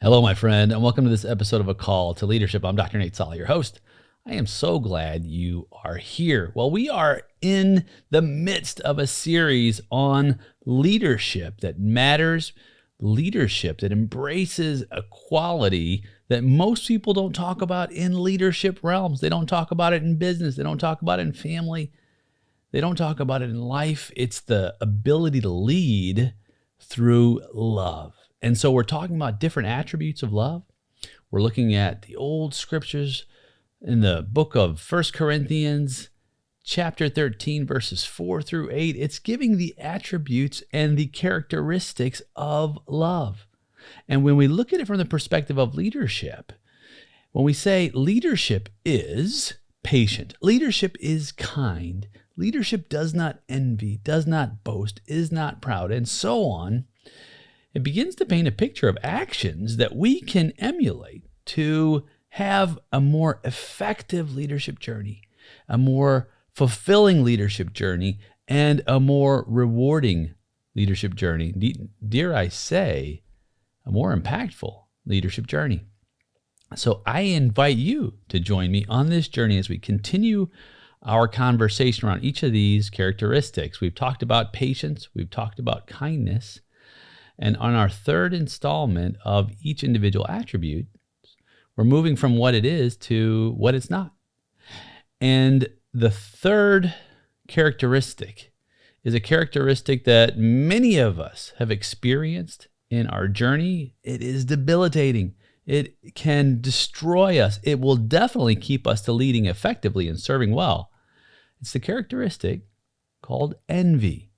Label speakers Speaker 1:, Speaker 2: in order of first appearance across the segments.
Speaker 1: Hello, my friend, and welcome to this episode of A Call to Leadership. I'm Dr. Nate Solly, your host. I am so glad you are here. Well, we are in the midst of a series on leadership that matters, leadership that embraces a quality that most people don't talk about in leadership realms. They don't talk about it in business. They don't talk about it in family. They don't talk about it in life. It's the ability to lead through love. And so we're talking about different attributes of love. We're looking at the old scriptures in the book of 1 Corinthians, chapter 13, verses 4 through 8. It's giving the attributes and the characteristics of love. And when we look at it from the perspective of leadership, when we say leadership is patient, leadership is kind, leadership does not envy, does not boast, is not proud, and so on, it begins to paint a picture of actions that we can emulate to have a more effective leadership journey, a more fulfilling leadership journey, and a more rewarding leadership journey. Dare I say, a more impactful leadership journey. So I invite you to join me on this journey as we continue our conversation around each of these characteristics. We've talked about patience, we've talked about kindness, and on our third installment of each individual attribute, we're moving from what it is to what it's not. And the third characteristic is a characteristic that many of us have experienced in our journey. It is debilitating. It can destroy us. It will definitely keep us to leading effectively and serving well. It's the characteristic called envy.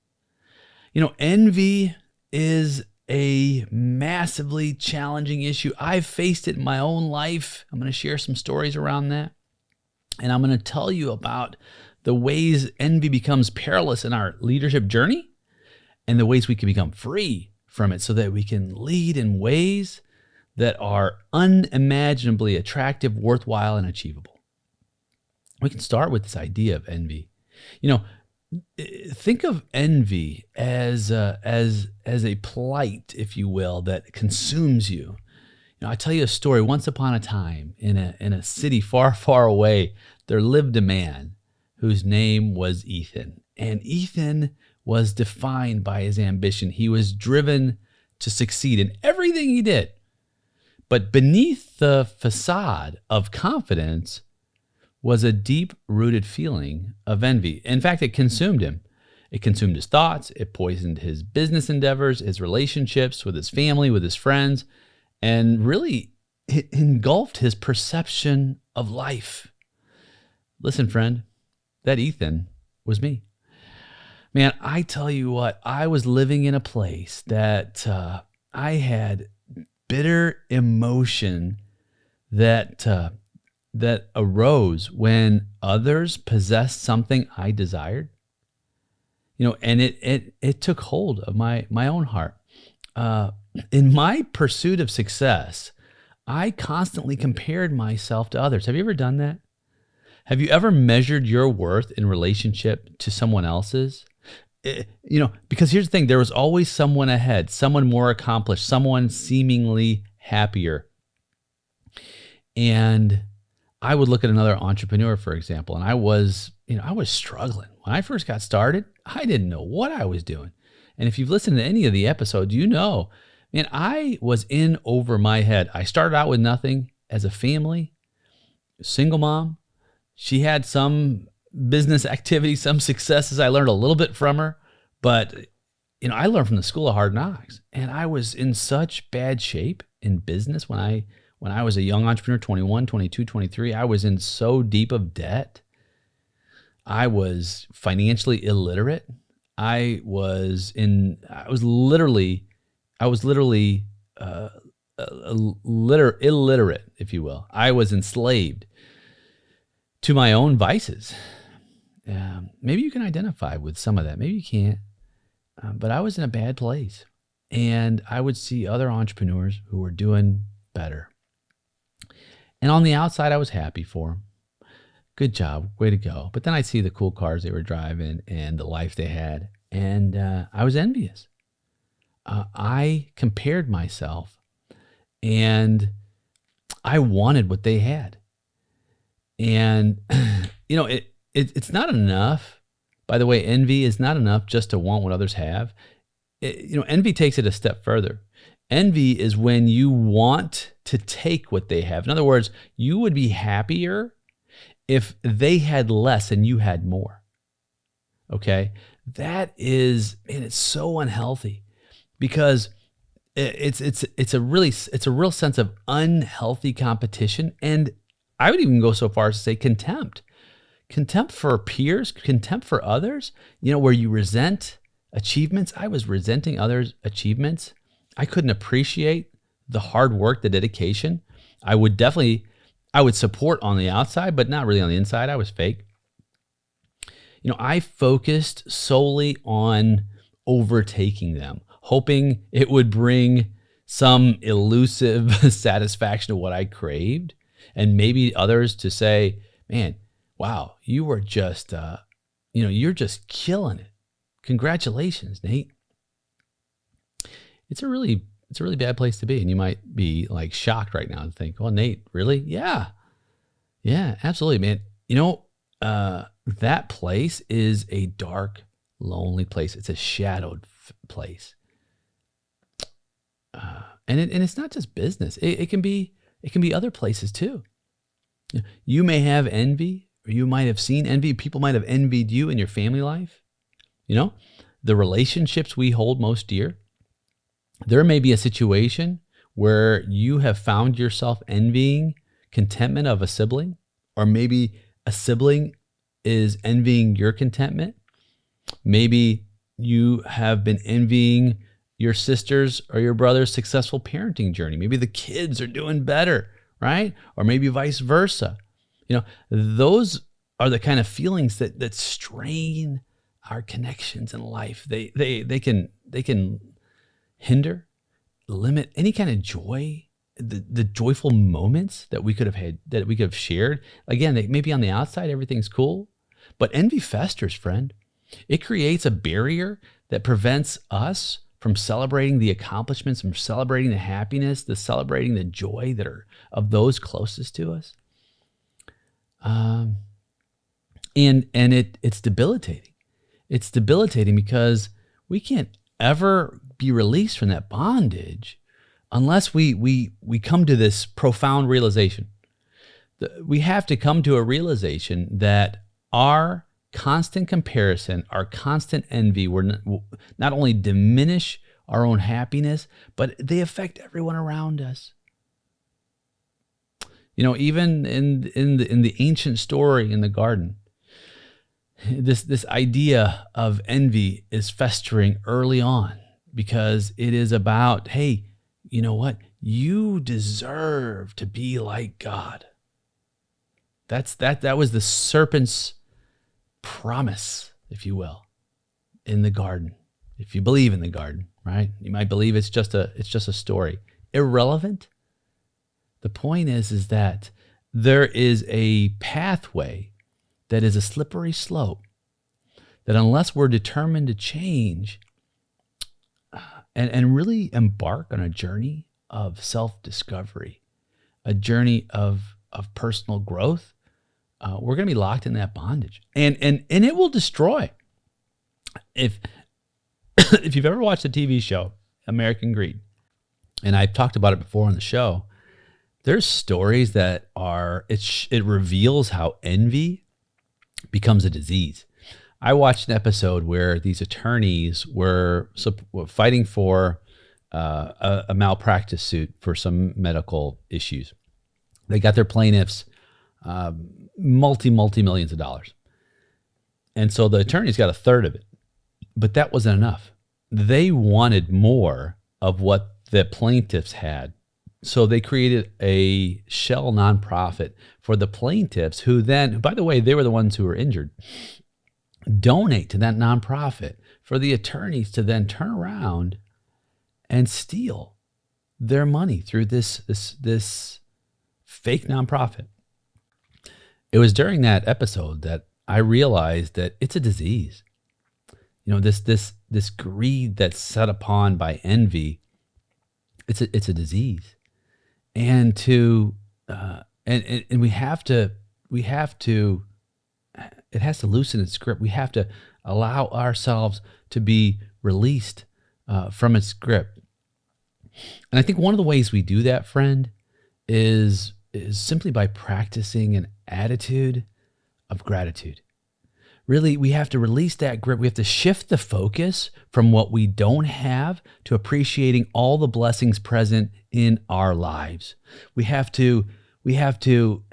Speaker 1: You know, envy is a massively challenging issue. I've faced it in my own life. I'm going to share some stories around that. And I'm going to tell you about the ways envy becomes perilous in our leadership journey and the ways we can become free from it so that we can lead in ways that are unimaginably attractive, worthwhile, and achievable. We can start with this idea of envy. You know, think of envy as a plight, if you will, that consumes you. You know, I tell you a story. Once upon a time, in a city far, far away, there lived a man whose name was Ethan. And Ethan was defined by his ambition. He was driven to succeed in everything he did. But beneath the facade of confidence was a deep-rooted feeling of envy. In fact, it consumed him. It consumed his thoughts. It poisoned his business endeavors, his relationships with his family, with his friends, and really it engulfed his perception of life. Listen, friend, that Ethan was me. Man, I tell you what, I was living in a place that I had bitter emotion that arose when others possessed something I desired. You know, and it took hold of my own heart. In my pursuit of success, I constantly compared myself to others. Have you ever done that? Have you ever measured your worth in relationship to someone else's? You know, because here's the thing, there was always someone ahead, someone more accomplished, someone seemingly happier. And I would look at another entrepreneur, for example, and I was struggling. When I first got started, I didn't know what I was doing. And if you've listened to any of the episodes, you know, man, I was in over my head. I started out with nothing as a family, single mom. She had some business activity, some successes. I learned a little bit from her, but you know, I learned from the school of hard knocks, and I was in such bad shape in business when I was a young entrepreneur, 21, 22, 23, I was in so deep of debt. I was financially illiterate. I was literally illiterate, if you will. I was enslaved to my own vices. Maybe you can identify with some of that. Maybe you can't. But I was in a bad place. And I would see other entrepreneurs who were doing better. And on the outside, I was happy for them. Good job, way to go. But then I'd see the cool cars they were driving and the life they had. And I was envious. I compared myself and I wanted what they had. And it's not enough. By the way, envy is not enough just to want what others have. Envy takes it a step further. Envy is when you want to take what they have. In other words, you would be happier if they had less and you had more. Okay? That is, man, it's so unhealthy, because it's a real sense of unhealthy competition, and I would even go so far as to say contempt. Contempt for peers, contempt for others, where you resent achievements. I was resenting others' achievements. I couldn't appreciate the hard work, the dedication. I would support on the outside, but not really on the inside. I was fake. I focused solely on overtaking them, hoping it would bring some elusive satisfaction of what I craved, and maybe others to say, man, wow, you were just, you're just killing it. Congratulations, Nate. It's a really bad place to be. And you might be like shocked right now and think, oh, Nate, really? Yeah, absolutely, man. That place is a dark, lonely place. It's a shadowed place. And it's not just business. It can be other places too. You may have envy, or you might have seen envy. People might have envied you in your family life. The relationships we hold most dear. There may be a situation where you have found yourself envying contentment of a sibling, or maybe a sibling is envying your contentment. Maybe you have been envying your sister's or your brother's successful parenting journey. Maybe the kids are doing better, right? Or maybe vice versa. Those are the kind of feelings that strain our connections in life. They can hinder, limit any kind of joy, the joyful moments that we could have had, that we could have shared. Again, maybe on the outside everything's cool, but envy festers, friend. It creates a barrier that prevents us from celebrating the accomplishments, from celebrating the happiness, celebrating the joy that are of those closest to us. And it's debilitating. It's debilitating because we can't ever be released from that bondage unless we come to this profound realization. We have to come to a realization that our constant comparison, our constant envy, will not only diminish our own happiness, but they affect everyone around us. Even in the ancient story in the garden, this idea of envy is festering early on, because it is about, hey, you know what? You deserve to be like God. That was the serpent's promise, if you will, in the garden. If you believe in the garden, right? You might believe it's just a story. Irrelevant. The point is that there is a pathway that is a slippery slope that, unless we're determined to change and really embark on a journey of self-discovery, a journey of personal growth, we're going to be locked in that bondage, and it will destroy. If you've ever watched the TV show American Greed, and I've talked about it before on the show, there's stories that it reveals how envy becomes a disease. I watched an episode where these attorneys were fighting for a malpractice suit for some medical issues. They got their plaintiffs multi-millions of dollars. And so the attorneys got a third of it, but that wasn't enough. They wanted more of what the plaintiffs had. So they created a shell nonprofit for the plaintiffs, who then, by the way, they were the ones who were injured, donate to that nonprofit for the attorneys to then turn around and steal their money through this fake nonprofit. It was during that episode that I realized that it's a disease. This greed that's set upon by envy, it's a disease. and to and we have to it has to loosen its grip. We have to allow ourselves to be released from its grip. And I think one of the ways we do that, friend, is simply by practicing an attitude of gratitude. Really, we have to release that grip. We have to shift the focus from what we don't have to appreciating all the blessings present in our lives. We have to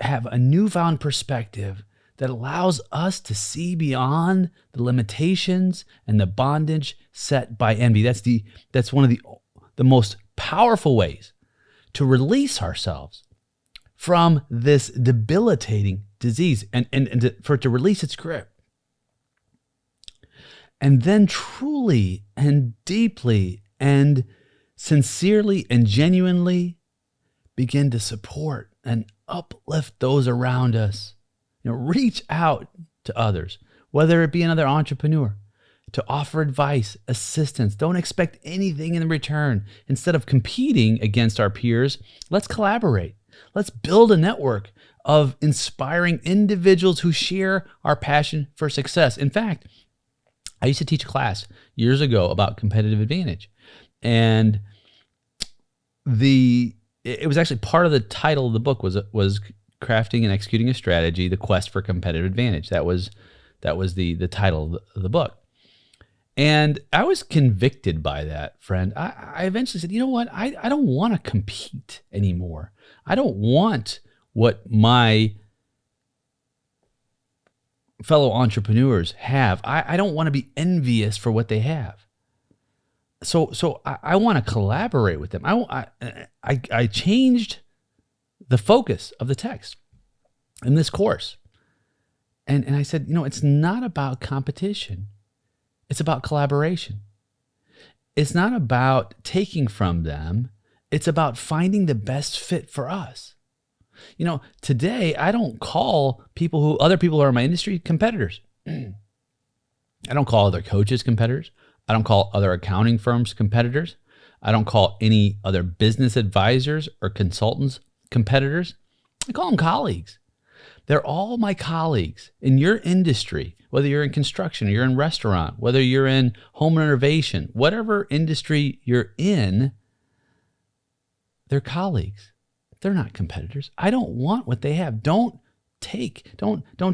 Speaker 1: have a newfound perspective that allows us to see beyond the limitations and the bondage set by envy. That's one of the most powerful ways to release ourselves from this debilitating disease and for it to release its grip. And then truly and deeply and sincerely and genuinely begin to support and uplift those around us. Reach out to others, whether it be another entrepreneur, to offer advice, assistance. Don't expect anything in return. Instead of competing against our peers, let's collaborate. Let's build a network of inspiring individuals who share our passion for success. In fact, I used to teach a class years ago about competitive advantage. And it was actually part of the title of the book was Crafting and Executing a Strategy, The Quest for Competitive Advantage. That was the title of the book. And I was convicted by that, friend. I eventually said, you know what? I don't want to compete anymore. I don't want what my fellow entrepreneurs have. I don't want to be envious for what they have. So I want to collaborate with them. I changed the focus of the text in this course. And I said, it's not about competition. It's about collaboration. It's not about taking from them. It's about finding the best fit for us. Today I don't call other people who are in my industry competitors. I don't call other coaches competitors. I don't call other accounting firms competitors. I don't call any other business advisors or consultants competitors. I call them colleagues. They're all my colleagues in your industry, whether you're in construction, or you're in restaurant, whether you're in home renovation, whatever industry you're in, they're colleagues. They're not competitors. I don't want what they have. Don't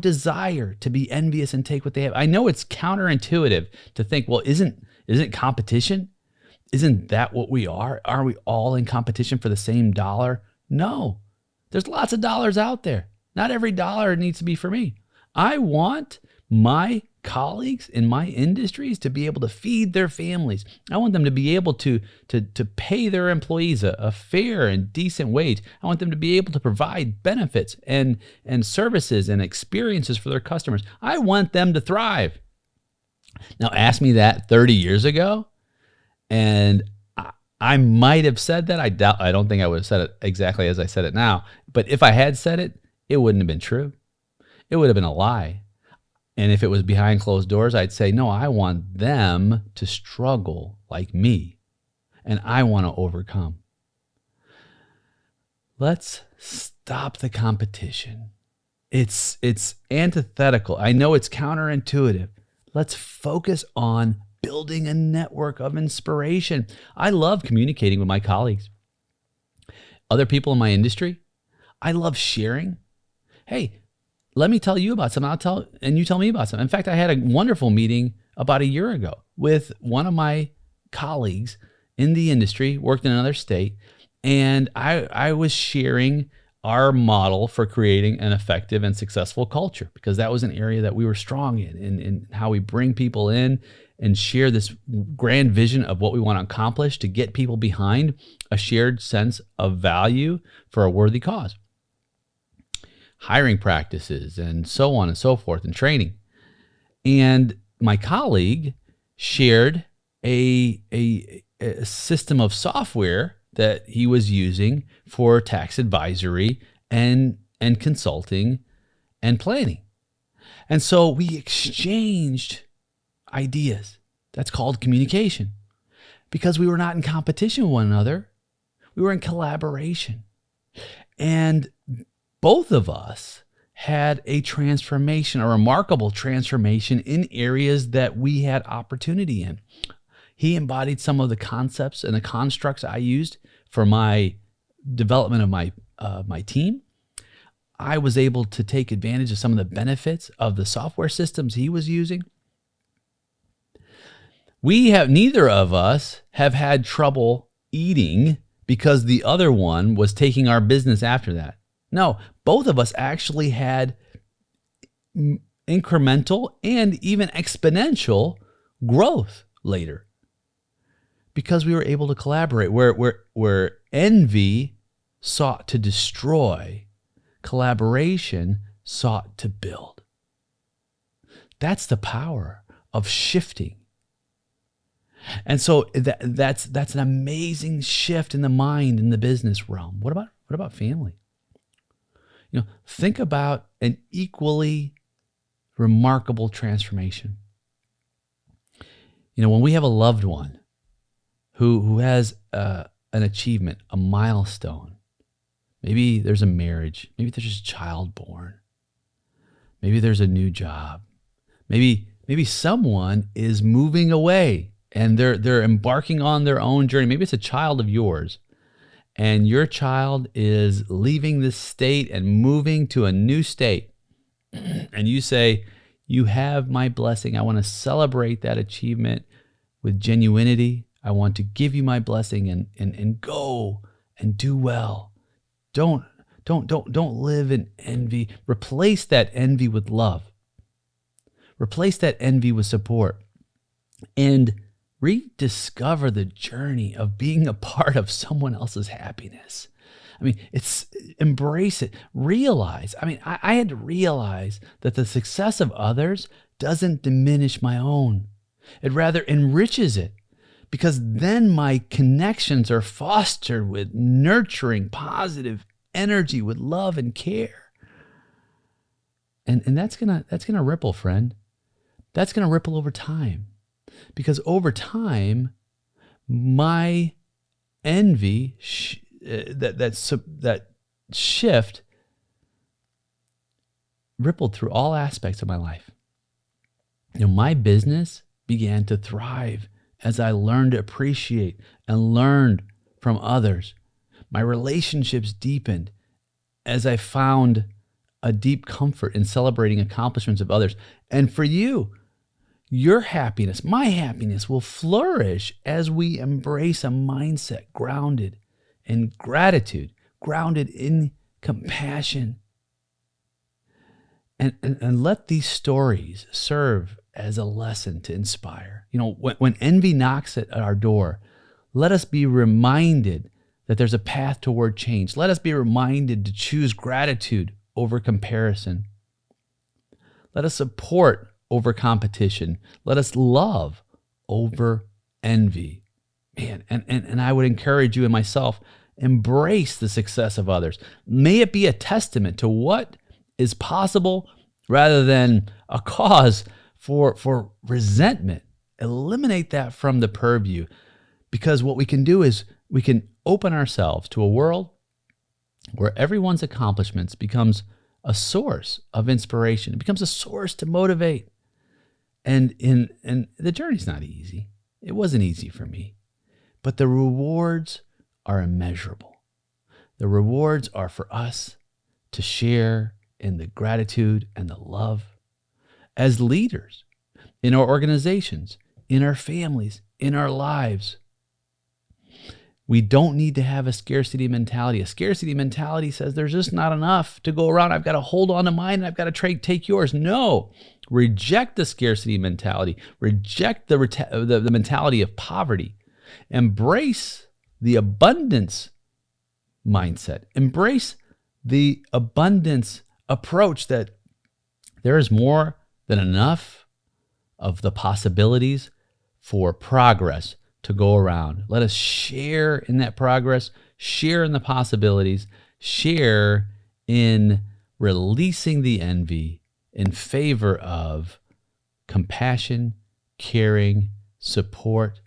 Speaker 1: desire to be envious and take what they have. I know it's counterintuitive to think, well, isn't competition? Isn't that what we are? Are we all in competition for the same dollar? No. There's lots of dollars out there. Not every dollar needs to be for me. I want my colleagues in my industries to be able to feed their families. I want them to be able to pay their employees a fair and decent wage. I want them to be able to provide benefits and services and experiences for their customers. I want them to thrive. Now, ask me that 30 years ago, and I might have said that. I don't think I would have said it exactly as I said it now. But if I had said it, it wouldn't have been true. It would have been a lie. And if it was behind closed doors, I'd say, no, I want them to struggle like me, and I want to overcome. Let's stop the competition. It's antithetical. I know it's counterintuitive. Let's focus on building a network of inspiration. I love communicating with my colleagues, other people in my industry. I love sharing. Hey, let me tell you about something. And you tell me about something. In fact, I had a wonderful meeting about a year ago with one of my colleagues in the industry, worked in another state, and I was sharing our model for creating an effective and successful culture, because that was an area that we were strong in how we bring people in and share this grand vision of what we want to accomplish to get people behind a shared sense of value for a worthy cause. Hiring practices and so on and so forth, and training. And my colleague shared a system of software that he was using for tax advisory and consulting and planning. And so we exchanged ideas. That's called communication, because we were not in competition with one another. We were in collaboration. And both of us had a transformation, a remarkable transformation in areas that we had opportunity in. He embodied some of the concepts and the constructs I used for my development of my team. I was able to take advantage of some of the benefits of the software systems he was using. Neither of us have had trouble eating because the other one was taking our business after that. No, both of us actually had incremental and even exponential growth later because we were able to collaborate. Where envy sought to destroy, collaboration sought to build. That's the power of shifting. And so that's an amazing shift in the mind in the business realm. What about family? Think about an equally remarkable transformation. When we have a loved one who has an achievement, a milestone, maybe there's a marriage, maybe there's a child born, maybe there's a new job, maybe someone is moving away and they're embarking on their own journey. Maybe it's a child of yours, and your child is leaving this state and moving to a new state. And you say, you have my blessing. I want to celebrate that achievement with genuinity. I want to give you my blessing and go and do well. Don't live in envy. Replace that envy with love. Replace that envy with support. And rediscover the journey of being a part of someone else's happiness. Embrace it. Realize, I had to realize that the success of others doesn't diminish my own. It rather enriches it, because then my connections are fostered with nurturing, positive energy, with love and care. And that's gonna ripple, friend. That's gonna ripple over time. Because over time, my envy, that shift rippled through all aspects of my life. My business began to thrive as I learned to appreciate and learned from others. My relationships deepened as I found a deep comfort in celebrating accomplishments of others. And for you, your happiness, my happiness, will flourish as we embrace a mindset grounded in gratitude, grounded in compassion. And let these stories serve as a lesson to inspire. When envy knocks at our door, let us be reminded that there's a path toward change. Let us be reminded to choose gratitude over comparison. Let us support over competition. Let us love over envy. Man, and I would encourage you and myself, embrace the success of others. May it be a testament to what is possible rather than a cause for resentment. Eliminate that from the purview, because what we can do is we can open ourselves to a world where everyone's accomplishments becomes a source of inspiration. It becomes a source to motivate. And the journey's not easy. It wasn't easy for me, but the rewards are immeasurable. The rewards are for us to share in the gratitude and the love as leaders in our organizations, in our families, in our lives. We don't need to have a scarcity mentality. A scarcity mentality says there's just not enough to go around. I've got to hold on to mine and I've got to take yours. No, reject the scarcity mentality. Reject the mentality of poverty. Embrace the abundance mindset. Embrace the abundance approach that there is more than enough of the possibilities for progress to go around. Let us share in that progress, share in the possibilities, share in releasing the envy in favor of compassion, caring, support,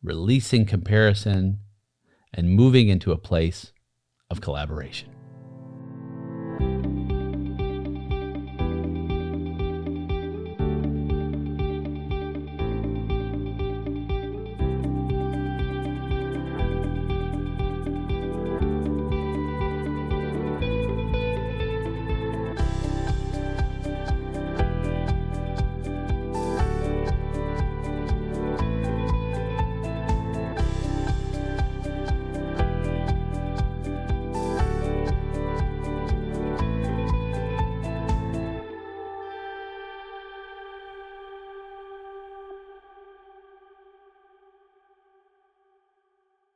Speaker 1: releasing comparison, and moving into a place of collaboration.